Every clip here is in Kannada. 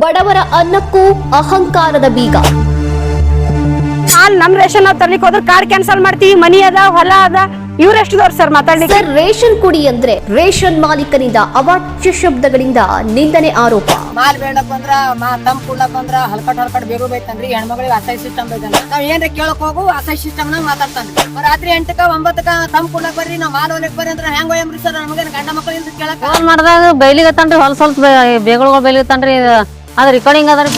ಬಡವರ ಅನ್ನಕ್ಕೂ ಅಹಂಕಾರದ ಬೀಗ. ನಮ್ ರೇಷನ್ ನಾವು ತರ್ಲಿಕ್ಕೆ ಹೋದ್ರೆ ಕಾರ್ಡ್ ಕ್ಯಾನ್ಸಲ್ ಮಾಡ್ತೀವಿ, ಮನಿ ಅದ ಹೊಲ ಅದ, ಇವ್ರೆಷ್ಟಿದವ್ರು ಸರ್ ಮಾತಾಡ್ಲಿಕ್ಕೆ. ಸರ್, ರೇಷನ್ ಕುಡಿ ಅಂದ್ರೆ ರೇಷನ್ ಮಾಲೀಕನಿಂದ ಅವಾಚ್ಯ ಶಬ್ದಗಳಿಂದ ನಿಂದನೆ ಆರೋಪ. ಮಾಲ್ ಬೇಡಪ್ಪ ಅಂದ್ರ ತಮ್ ಕುಡ್ಲಪ್ಪ ಅಂದ್ರ ಹಲ್ಕಟ್ ಬೇರು ಬೈತನ್ರಿ. ಹೆಣ್ಮಗಳಿಗೆ ಅಸಹ್ಯ ಸಿಸ್ಟಮ್ ಬೈತಾನ. ನಾವ್ ಏನ್ರ ಕೇಳಕ್ ಹೋಗು ಅಸಹ್ಯ ಸಿಸ್ಟಮ್ ನಾಗ ಮಾತಾಡ್ತಾನ್ರಿ. ರಾತ್ರಿ 8ಕ್ಕ 9ಕ್ಕ ತಮ್ ಕುಡ್ಲಕ್ ಬರ್ರಿ, ನಾವ್ ಮಾಲ್ ಹೊಲಕ್ ಬರ್ರಿ ಅಂದ್ರ ಹೆಂಗ್ ಹೋಯಮ್ರಿ ಸರ್? ನಮಗೆ ಗಂಡ ಮಕ್ಕಳು ಇಲ್ರಿ ಕೇಳಕ್. ಫೋನ್ ಮಾಡಿದಾಗ ಬೈಲಿಗತ್ತನ್ರಿ, ಸ್ವಲ್ಪ ಬೇಗಳು ಬೈಲಿಗತ್ತನ್ರಿ. ಅದ ರೆಕಾರ್ಡಿಂಗ್ ಅದ.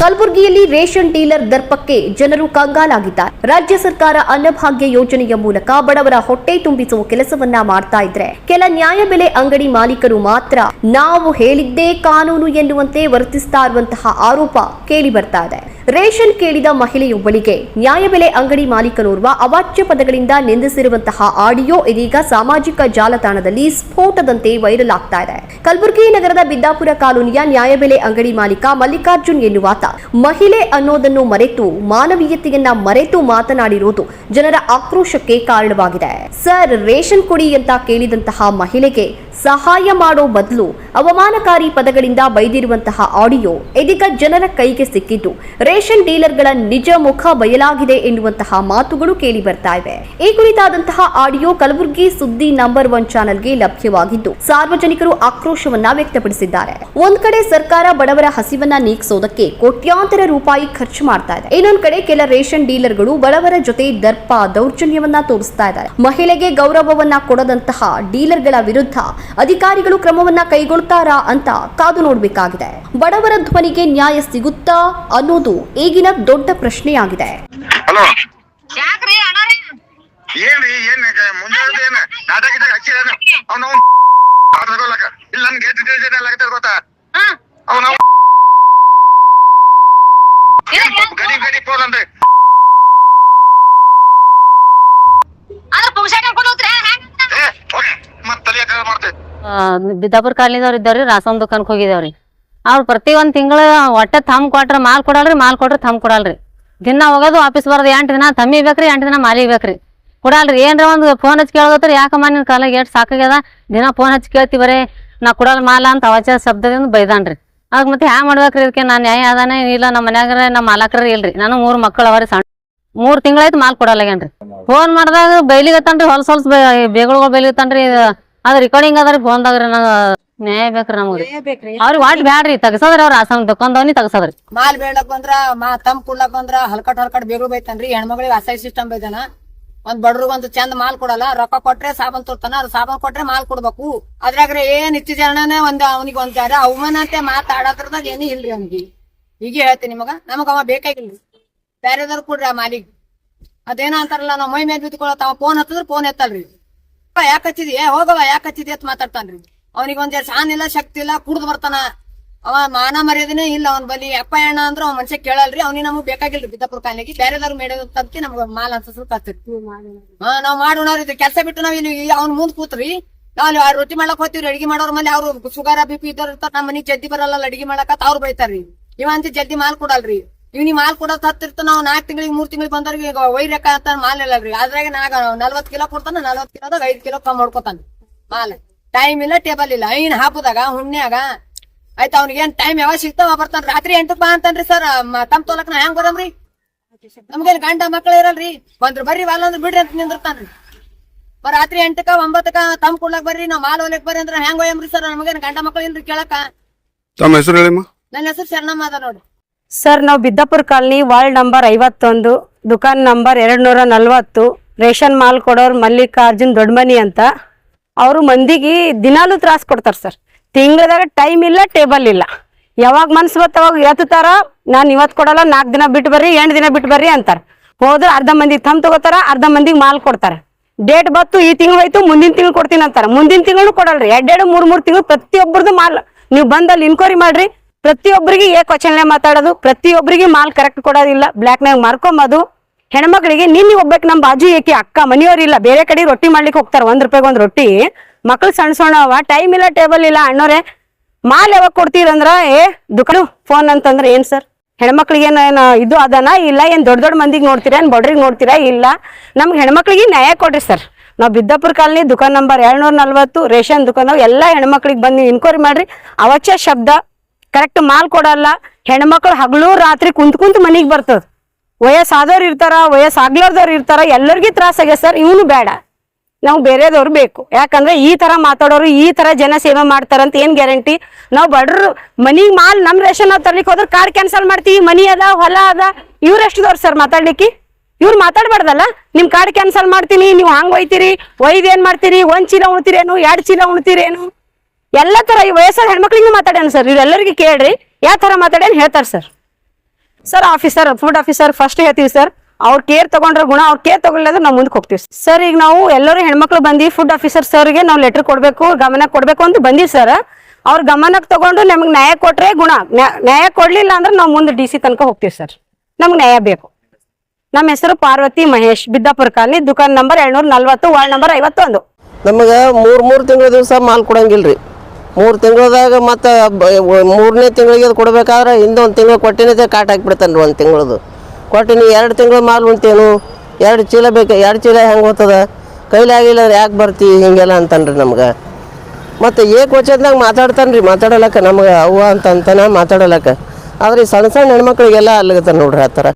ಕಲಬುರಗಿಯಲ್ಲಿ ರೇಷನ್ ಡೀಲರ್ ದರ್ಪಕ್ಕೆ ಜನರು ಕಂಗಾಲಾಗಿದ್ದಾರೆ. ರಾಜ್ಯ ಸರ್ಕಾರ ಅನ್ನಭಾಗ್ಯ ಯೋಜನೆಯ ಮೂಲಕ ಬಡವರ ಹೊಟ್ಟೆ ತುಂಬಿಸುವ ಕೆಲಸವನ್ನ ಮಾಡ್ತಾ ಇದ್ರೆ, ಕೆಲ ನ್ಯಾಯಬೆಲೆ ಅಂಗಡಿ ಮಾಲೀಕರು ಮಾತ್ರ ನಾವು ಹೇಳಿದ್ದೇ ಕಾನೂನು ಎನ್ನುವಂತೆ ವರ್ತಿಸ್ತಾ ಇರುವಂತಹ ಆರೋಪ ಕೇಳಿ ಬರ್ತಾ ಇದೆ. ರೇಷನ್ ಕೇಳಿದ ಮಹಿಳೆಯೊಬ್ಬಳಿಗೆ ನ್ಯಾಯಬೆಲೆ ಅಂಗಡಿ ಮಾಲೀಕನೋರ್ವ ಅವಾಚ್ಯ ಪದಗಳಿಂದ ನಿಂದಿಸಿರುವಂತಹ ಆಡಿಯೋ ಇದೀಗ ಸಾಮಾಜಿಕ ಜಾಲತಾಣದಲ್ಲಿ ಸ್ಫೋಟದಂತೆ ವೈರಲ್ ಆಗ್ತಾ ಇದೆ. ಕಲಬುರಗಿ ನಗರದ ಬಿದ್ದಾಪುರ ಕಾಲೋನಿಯ ನ್ಯಾಯಬೆಲೆ ಅಂಗಡಿ ಮಾಲೀಕ ಮಲ್ಲಿಕಾರ್ಜುನ್ ಎನ್ನುವಾತ ಮಹಿಳೆ ಅನ್ನೋದನ್ನು ಮರೆತು ಮಾನವೀಯತೆಯನ್ನ ಮರೆತು ಮಾತನಾಡಿರುವುದು ಜನರ ಆಕ್ರೋಶಕ್ಕೆ ಕಾರಣವಾಗಿದೆ. ಸರ್, ರೇಷನ್ ಕೊಡಿ ಅಂತ ಕೇಳಿದಂತಹ ಮಹಿಳೆಗೆ ಸಹಾಯ ಮಾಡೋ ಬದಲು ಅವಮಾನಕಾರಿ ಪದಗಳಿಂದ ಬೈದಿರುವಂತಹ ಆಡಿಯೋ ಇದೀಗ ಜನರ ಕೈಗೆ ಸಿಕ್ಕಿದ್ದು ರೇಷನ್ ಡೀಲರ್ಗಳ ನಿಜ ಮುಖ ಬಯಲಾಗಿದೆ ಎನ್ನುವಂತಹ ಮಾತುಗಳು ಕೇಳಿ ಬರ್ತಾ ಇವೆ. ಈ ಕುರಿತಾದಂತಹ ಆಡಿಯೋ ಕಲಬುರಗಿ ಸುದ್ದಿ ನಂಬರ್ 1 ಚಾನೆಲ್ಗೆ ಲಭ್ಯವಾಗಿದ್ದು ಸಾರ್ವಜನಿಕರು ಆಕ್ರೋಶವನ್ನ ವ್ಯಕ್ತಪಡಿಸಿದ್ದಾರೆ. ಒಂದ್ ಕಡೆ ಸರ್ಕಾರ ಬಡವರ ಹಸಿವನ್ನ ನೀಗಿಸೋದಕ್ಕೆ ಕೋಟ್ಯಾಂತರ ರೂಪಾಯಿ ಖರ್ಚು ಮಾಡ್ತಾ ಇದೆ. ಇನ್ನೊಂದ್ ಕಡೆ ಕೆಲ ರೇಷನ್ ಡೀಲರ್ಗಳು ಬಡವರ ಜೊತೆ ದರ್ಪ ದೌರ್ಜನ್ಯವನ್ನ ತೋರಿಸ್ತಾ ಇದ್ದಾರೆ. ಮಹಿಳೆಗೆ ಗೌರವವನ್ನ ಕೊಡದಂತಹ ಡೀಲರ್ಗಳ ವಿರುದ್ಧ ಅಧಿಕಾರಿಗಳು ಕ್ರಮವನ್ನ ಕೈಗೊಳ್ತಾರಾ ಅಂತ ಕಾದು ನೋಡಬೇಕಾಗಿದೆ. ಬಡವರ ಧ್ವನಿಗೆ ನ್ಯಾಯ ಸಿಗುತ್ತಾ ಅನ್ನೋದು ಈಗಿನ ದೊಡ್ಡ ಪ್ರಶ್ನೆಯಾಗಿದೆ. ಹಲೋ, ಏನ್ರಿ ಏನ್ ಮುಂಜಾನೆ ಏನ್ ನಾಟಕ ಹಚ್ಚಿದ ಅವ್ನು ಇಲ್ಲ ನನ್ ಗೇಟ್ ಗೊತ್ತಾ ಅವನು ಗಡಿ ಗಡಿ ಫೋನ್ ಅಂದ್ರೆ ಬಿದ್ದಾಪುರ ಕಾಲನಿದವ್ರು ಇದ್ದಾವ್ರಿ, ರಾಸಮ್ ದುಕಾನ್ಕ್ ಹೋಗಿದೇವ್ರಿ. ಅವ್ರು ಪ್ರತಿ ಒಂದ್ ತಿಂಗಳ ಒಟ್ಟ ಥಮ್ ಕೊಟ್ರ ಮಾಲ್ ಕೊಡಲ್ರಿ, ಮಾಲ್ ಕೊಟ್ರ ಥಮ್ ಕೊಡಲ್ರಿ. ದಿನ ಹೋಗೋದು ವಾಪಸ್ ಬರೋದು. 8 ದಿನ ತಮ್ಮಿ ಬೇಕ್ರಿ, 8 ದಿನ ಮಾಲಿಗೆ ಬೇಕ್ರಿ, ಕೊಡಲ್ರಿ. ಏನ್ರ ಒಂದ್ ಫೋನ್ ಹಚ್ಚಿ ಕೇಳೋದ್ರಿ, ಯಾಕಮ್ಮ ನಿನ್ ಕಾಲಾಗ ಎಷ್ಟ್ ಸಾಕಾಗ್ಯದ, ದಿನ ಫೋನ್ ಹಚ್ಚಿ ಕೇಳ್ತಿವರೇ ನಾ ಕೊಡಲ್ ಮಾಲ ಅಂತ ಅವಾಚ್ಯ ಶಬ್ದದಿಂದ ಬೈದಾನ್ರಿ. ಆಗ ಮತ್ತೆ ಹ್ಯಾಂಗ ಮಾಡ್ಬೇಕ್ರಿ ಇದಕ್ಕೆ? ನಾನ್ ನ್ಯಾಯ ಅದಾನೆ ಇಲ್ಲ, ನಮ್ಮ ಮನ್ಯಾಗ ನಮ್ಮ ಮಾಲಕ್ರ ಇಲ್ರಿ, ನಾನು 3 ಮಕ್ಕಳು ಅವರಿ, ಸಣ್ಣ 3 ತಿಂಗಳಾಯ್ತು ಮಾಲ್ ಕೊಡಲ್ಲಾಗೇನ್ರಿ. ಫೋನ್ ಮಾಡಿದಾಗ ಬೈಲಿಗತ್ತನ್ರಿ, ಹೊಲ್ಸ್ ಬೇಗಳು ಬೈಲಿಗತ್ತನ್ರಿ. ಅದ್ ರೆಕಾರ್ಡಿಂಗ್ ಅದ್ರಿ ಫೋನ್ದಾಗ್ರಿ. ನಂಗ ನ್ಯಾಯ ಬೇಕ್ರಿ ನಮ್ಗ್ರಿ. ಅವ್ರಿಗೆ ವಾಟ್ ಬ್ಯಾಡ್ರಿ, ತಗಸದ್ರಿ. ಅವ್ರ ಆಸನ ದುಕಾನ್ದವ್ನಿ ತಗಸದ್ರಿ. ಮಾಲ್ ಬೇಡಪ್ಪ ಅಂದ್ರ ತಮ್ ಕುಡ್ಲಕ್ ಅಂದ್ರ ಹಲ್ಕಟ್ ಬೇರು ಬೈತಾನ್ರಿ. ಹೆಣ್ಮಗಳಿಗೆ ಅಸಹ್ಯ ಸಿಸ್ಟಮ್ ಬೈತಾನ. ಒಂದ್ ಬಡ್ರಿಗೆ ಒಂದು ಚಂದ ಮಾಲ್ ಕೊಡಲ್ಲ, ರೊಕ್ಕ ಕೊಟ್ರೆ ಸಾಬನ್ ತೋರ್ತಾನ, ಅದು ಸಾಬನ್ ಕೊಟ್ರೆ ಮಾಲ್ ಕೊಡ್ಬೇಕು. ಅದ್ರಾಗ್ರೆ ಏನ್ ಇಷ್ಟು ಜನನೇ ಅವನಿಗೆ ಒಂದ್ ಜಾರ ಅವಮಾನ ಅಂತ ಮಾತಾಡದ್ರದಾಗ ಏನೂ ಇಲ್ರಿ ಅವನಿಗೆ. ಈಗ ಹೇಳ್ತೀನಿ ನಿಮಗ, ನಮಗ ಅವ ಬೇಕಾಗಿಲ್ರಿ. ಬ್ಯಾರೆದವ್ರು ಕೊಡ್ರಿ ಆ ಮಾಲಿಗೆ. ಅದೇನ ಅಂತಾರಲ್ಲ, ನಾವ್ ಮೈ ಮೇಲೆ ಬಿತ್ಕೊಳತ್ತ, ಅವ ಫೋನ್ ಹತ್ತದ್ರ ಫೋನ್ ಎತ್ತಲ್ರಿ. ಯಾಕೆ ಹಚ್ಚಿದಿ, ಹೋಗವ ಯಾಕೆ ಹಚ್ಚಿದಿ ಅಂತ ಮಾತಾಡ್ತಾನ್ರಿ. ಅವನಿಗೆ ಒಂದ್ ಸಾನ್ ಇಲ್ಲ, ಶಕ್ತಿ ಇಲ್ಲ, ಕುಡ್ದು ಬರ್ತಾನ. ಅವ ಮಾನ ಮರ್ಯಾದನೇ ಇಲ್ಲ ಅವನ್ ಬಲಿ. ಅಪ್ಪ ಅಣ್ಣ ಅಂದ್ರ ಅವ್ ಮನುಷ್ಯ ಕೇಳಲ್ರಿ. ಅವ್ನಿಗೆ ನಮಗ್ ಬೇಕಾಗಿಲ್ರಿ. ಬಿದ್ದಾಪುರ ಕಾಲಿಗೆ ಬೇರೆದವ್ರು ಮೇಡೋದ್ ತಪ್ಪಿ ನಮ್ಗ ಮಾಲ್ ಅನ್ಸಲ್ ಕತ್ತಿರ್ತಿ. ನಾವ್ ಮಾಡೋಣವ್ರಿ ಕೆಲಸ ಬಿಟ್ಟು ನಾವ್ ಇಲ್ಲಿ ಅವ್ನ ಮುಂದ್ ಕೂತ್ರಿ. ನಾವ್ ರೊಟ್ಟಿ ಮಾಡಕ್ ಹೋಗ್ತಿವ್ರಿ. ಅಡಿಗೆ ಮಾಡೋರ್ ಮೇಲೆ ಅವ್ರು ಶುಗರ್ BP ಇದ್ದವ್ರು ಇರ್ತಾರ. ನಮ್ಮ ಮನಿಗ್ ಜಲ್ದಿ ಬರಲ್ಲ ಅಡಿಗೆ ಮಾಡಕತ್ ಅವ್ರು ಬೈತಾರ್ರಿ. ಇವ ಅಂತ ಜಲ್ದಿ ಮಾಲ್ ಕೊಡಲ್ರಿ. ಇವ್ನಿಗೆ ಮಾಲ್ ಕೊಡೋದ್ ಹತ್ತಿರ್ತ. ನಾವ್ 4 ತಿಂಗಳಿಗೆ 3 ತಿಂಗಳಿಗೆ ಬಂದವ್ರಿಗೆ ವೈರಕ್ಕ ಅಂತ ಮಾಲ್ ಇಲ್ಲಲ್ರಿ. ಅದ್ರಾಗ 40 ಕಿಲೋ ಕೊಡ್ತಾನ, 40 ಕಿಲೋದಾಗ 5 ಕಿಲೋ ಕಮ್ಮಿ ಮಾಡ್ಕೊತಾನ ಮಾಲ್. ಟೈಮ್ ಇಲ್ಲ, ಟೇಬಲ್ ಇಲ್ಲ. ಐನ್ ಹಾಪುದಾಗ ಹುಣ್ಣ್ಯಾಗ ಆಯ್ತ ಅವ್ನಿಗೆ ಏನ್ ಟೈಮ್ ಯಾವಾಗ ಸಿಗ್ತಾವ ಬರ್ತಾನ. ರಾತ್ರಿ 8ಕ್ಕೆ ಬಾ ಅಂತನ್ರಿ ಸರ್. ತಮ್ ತೋಲಕ್ ನಾ ಹೆಂಗ್ ಬರಮ್ರಿ? ನಮ್ಗೇನ್ ಗಂಡ ಮಕ್ಳು ಇರಲ್ರಿ. ಬಂದ್ರ ಬರ್ರಿ, ವಾಲ ಅಂದ್ರ ಬಿಡ್ರಿ ಅಂತ ನಿಂದಿರ್ತಾನ್ರಿ. ರಾತ್ರಿ 8ಕ್ಕ 9ಕ್ಕ ತಮ್ ಕೊಡ್ಲಾಕ್ ಬರ್ರಿ, ನಾವ್ ಮಾಲ್ ಹೊಲಕ್ ಬರ್ರಿ ಅಂದ್ರ ಹೆಂಗ್ ಹೋಯಮ್ರಿ ಸರ್? ನಮಗೇನ್ ಗಂಡ ಮಕ್ಳು ಇಲ್ರಿ ಕೇಳಕ. ತಮ್ಮ ಹೆಸರು ಹೇಳಿಮ್ಮ? ನನ್ನ ಹೆಸರು ಶರಣಮ್ಮ ಅದ ನೋಡ್ರಿ ಸರ್. ನಾವು ಬಿದ್ದಾಪುರ ಕಾಲನಿ ವಾರ್ಡ್ ನಂಬರ್ 51, ದುಕಾನ್ ನಂಬರ್ 240, ರೇಷನ್ ಮಾಲ್ ಕೊಡೋರು ಮಲ್ಲಿಕಾರ್ಜುನ್ ದೊಡ್ಡಮನಿ ಅಂತ. ಅವರು ಮಂದಿಗೆ ದಿನಾಲೂ ತ್ರಾಸ್ ಕೊಡ್ತಾರ ಸರ್. ತಿಂಗಳದಾಗ ಟೈಮ್ ಇಲ್ಲ, ಟೇಬಲ್ ಇಲ್ಲ. ಯಾವಾಗ ಮನ್ಸು ಬತ್ತವಾಗ ಎತ್ತಾರ. ನಾನ್ ಇವತ್ ಕೊಡಲ್ಲ, 4 ದಿನ ಬಿಟ್ಟು ಬರ್ರಿ, 8 ದಿನ ಬಿಟ್ಟು ಬರ್ರಿ ಅಂತಾರ. ಹೋದ್ರ ಅರ್ಧ ಮಂದಿಗೆ ತಮ್ ತಗೋತಾರ, ಅರ್ಧ ಮಂದಿಗೆ ಮಾಲ್ ಕೊಡ್ತಾರ. ಡೇಟ್ ಬತ್ತು, ಈ ತಿಂಗಳು ಹೋಯ್ತು, ಮುಂದಿನ ತಿಂಗಳು ಕೊಡ್ತೀನಿ ಅಂತಾರ. ಮುಂದಿನ ತಿಂಗಳು ಕೊಡಲ್ರಿ. 2-3 ತಿಂಗಳು ಪ್ರತಿಯೊಬ್ಬರದು ಮಾಲ್ ನೀವು ಬಂದಲ್ಲಿ ಇನ್ಕ್ವೈರಿ ಮಾಡ್ರಿ. ಪ್ರತಿಯೊಬ್ಬರಿಗೆ ಏಕವಚನೆ ಮಾತಾಡೋದು, ಪ್ರತಿಯೊಬ್ಬರಿಗೆ ಮಾಲ್ ಕರೆಕ್ಟ್ ಕೊಡೋದಿಲ್ಲ, ಬ್ಲಾಕ್ನಾಗ ಮಾರ್ಕೊಂಬದು. ಹೆಣ್ಮಕ್ಳಿಗೆ ನಿನ್ನೆ ಒಬ್ಬಕ್ಕೆ ನಮ್ಮ ಬಾಜು ಏಕೆ ಅಕ್ಕ ಮನೆಯವ್ರಿಲ್ಲ, ಬೇರೆ ಕಡೆ ರೊಟ್ಟಿ ಮಾಡ್ಲಿಕ್ಕೆ ಹೋಗ್ತಾರ. 1 ರೂಪಾಯಿಗೆ 1 ರೊಟ್ಟಿ. ಮಕ್ಳು ಸಣ್ಣ ಅವ, ಟೈಮ್ ಇಲ್ಲ, ಟೇಬಲ್ ಇಲ್ಲ. ಅಣ್ಣೋರೆ ಮಾಲ್ ಯಾವಾಗ ಕೊಡ್ತೀರಂದ್ರ ದುಕಾನು ಫೋನ್ ಅಂತಂದ್ರೆ ಏನ್ ಸರ್? ಹೆಣ್ಮಕ್ಳಿಗೆ ಇದು ಅದನ ಇಲ್ಲ, ಏನ್ ದೊಡ್ಡ ಮಂದಿಗೆ ನೋಡ್ತೀರಾ, ಏನ್ ಬಡ್ರಿಗೆ ನೋಡ್ತೀರಾ? ಇಲ್ಲ, ನಮ್ಗೆ ಹೆಣ್ಮಕ್ಳಿಗೆ ನ್ಯಾಯ ಕೊಡ್ರಿ ಸರ್. ನಾವು ಬಿದ್ದಾಪುರ ಕಾಲನಿ ದುಕಾನ್ ನಂಬರ್ 240 ರೇಷನ್ ದುಕಾನ್ ಎಲ್ಲ ಹೆಣ್ಮಕ್ಳಿಗೆ ಬಂದು ನೀವು ಇನ್ಕ್ವೈರಿ ಮಾಡ್ರಿ. ಅವಚ್ಚ ಶಬ್ದ ಕರೆಕ್ಟ್ ಮಾಲ್ ಕೊಡಲ್ಲ. ಹೆಣ್ಮಕ್ಳು ಹಗಲು ರಾತ್ರಿ ಕುಂತ್ ಮನಿಗೆ ಬರ್ತದ. ವಯಸ್ಸಾದವ್ರು ಇರ್ತಾರ, ವಯಸ್ಸಾಗ್ಲಾರ್ದವ್ರು ಇರ್ತಾರ, ಎಲ್ಲರಿಗೂ ತ್ರಾಸ ಆಗ್ಯದ ಸರ್. ಇವನು ಬೇಡ, ನಾವು ಬೇರೆದವ್ರು ಬೇಕು. ಯಾಕಂದ್ರೆ ಈ ತರ ಮಾತಾಡೋರು ಈ ತರ ಜನ ಸೇವೆ ಮಾಡ್ತಾರಂತ ಏನ್ ಗ್ಯಾರಂಟಿ? ನಾವು ಬಡ್ರು ಮನಿಗ್ ಮಾಲ್ ನಮ್ ರೇಷನ್ ನಾವು ತರ್ಲಿಕ್ಕೆ ಹೋದ್ರೆ ಕಾರ್ಡ್ ಕ್ಯಾನ್ಸಲ್ ಮಾಡ್ತೀವಿ. ಮನಿ ಅದ, ಹೊಲ ಅದ, ಇವ್ರೆಷ್ಟದವ್ರು ಸರ್ ಮಾತಾಡ್ಲಿಕ್ಕೆ? ಇವ್ರು ಮಾತಾಡ್ಬಾರ್ದಲ್ಲ. ನಿಮ್ ಕಾರ್ಡ್ ಕ್ಯಾನ್ಸಲ್ ಮಾಡ್ತೀನಿ, ನೀವು ಹಂಗ್ ಒಯ್ತೀರಿ, ಒಯ್ದು ಏನ್ ಮಾಡ್ತೀರಿ? 1 ಚೀಲ ಉಣ್ತೀರೇನು, 2 ಚೀಲ ಉಣ್ತೀರೇನು? ಎಲ್ಲ ತರ ಈ ವಯಸ್ಸಾದ ಹೆಣ್ಮಕ್ಳಿಗೆ ಮಾತಾಡ್ಯಾನ ಸರ್. ಇವ್ರೆಲ್ಲರಿಗೆ ಕೇಳ್ರಿ ಯಾವ ತರ ಮಾತಾಡ್ಯಾನ ಹೇಳ್ತಾರೆ sir. Sir officer, food officer first ಹೇಳ್ತೀವಿ ಸರ್. ಅವ್ರ ಕೇರ್ ತಗೊಂಡ್ರ ಗುಣ, ಅವ್ರ ಕೇರ್ ತಗೊಳ್ಳೋದ್ರೆ ನಾವು ಮುಂದಕ್ಕೆ ಹೋಗ್ತೀವಿ ಸರ್. ಈಗ ನಾವು ಎಲ್ಲರೂ ಹೆಣ್ಮಕ್ಳು ಬಂದು ಫುಡ್ ಆಫೀಸರ್ ಸರ್ಗೆ ನಾವು ಲೆಟರ್ ಕೊಡ್ಬೇಕು, ಗಮನ ಕೊಡ್ಬೇಕು ಅಂತ ಬಂದಿವಿ ಸರ್. ಅವ್ರ ಗಮನಕ್ಕೆ ತಗೊಂಡು ನಮಗೆ ನ್ಯಾಯ ಕೊಟ್ರೆ ಗುಣ, ನ್ಯಾಯ ಕೊಡ್ಲಿಲ್ಲ ಅಂದ್ರೆ ನಾವು ಮುಂದೆ DC ತನಕ ಹೋಗ್ತೀವಿ ಸರ್. ನಮ್ಗೆ ನ್ಯಾಯ ಬೇಕು. ನಮ್ಮ ಹೆಸರು ಪಾರ್ವತಿ ಮಹೇಶ್, ಬಿದ್ದಾಪುರ ಕಾಲನಿ, ದುಕಾನ್ ನಂಬರ್ 240, ವಾರ್ಡ್ ನಂಬರ್ 51. ನಮಗೆ ಮೂರು ತಿಂಗಳ ದಿವಸ ಮಾಲ್ ಕೊಡಂಗಿಲ್ರಿ. 3 ತಿಂಗಳದಾಗ ಮತ್ತು 3ನೇ ತಿಂಗಳಿಗೆ ಅದು ಕೊಡ್ಬೇಕಾದ್ರೆ ಹಿಂದೊಂದು ತಿಂಗಳು ಕೊಟ್ಟಿನೇ ಕಾಟ್ ಹಾಕಿಬಿಡ್ತಾನೆ ರೀ. 1 ತಿಂಗಳದು ಕೊಟ್ಟಿನಿ, 2 ತಿಂಗಳು ಮಾಲ್ ಉಂಟೇನು, 2 ಚೀಲ ಬೇಕು, 2 ಚೀಲ ಹೆಂಗೆ ಹೋಗ್ತದ, ಕೈಲಿ ಆಗಿಲ್ಲ ಅಂದ್ರೆ ಯಾಕೆ ಬರ್ತಿ ಹಿಂಗೆಲ್ಲ ಅಂತಾನೆ ರೀ ನಮ್ಗೆ. ಮತ್ತು ವಚನದಾಗ ಮಾತಾಡ್ತಾನೆ ರೀ, ಮಾತಾಡಲಕ್ಕ ನಮ್ಗೆ ಅವ್ವ ಅಂತಾನೆ ಮಾತಾಡಲಕ್ಕ. ಆದ್ರೆ ಈ ಸಣ್ಣ ಹೆಣ್ಮಕ್ಳಿಗೆಲ್ಲ ಅಲ್ಲಿಗತ್ತಾನೆ ನೋಡ್ರಿ ಆ ಥರ.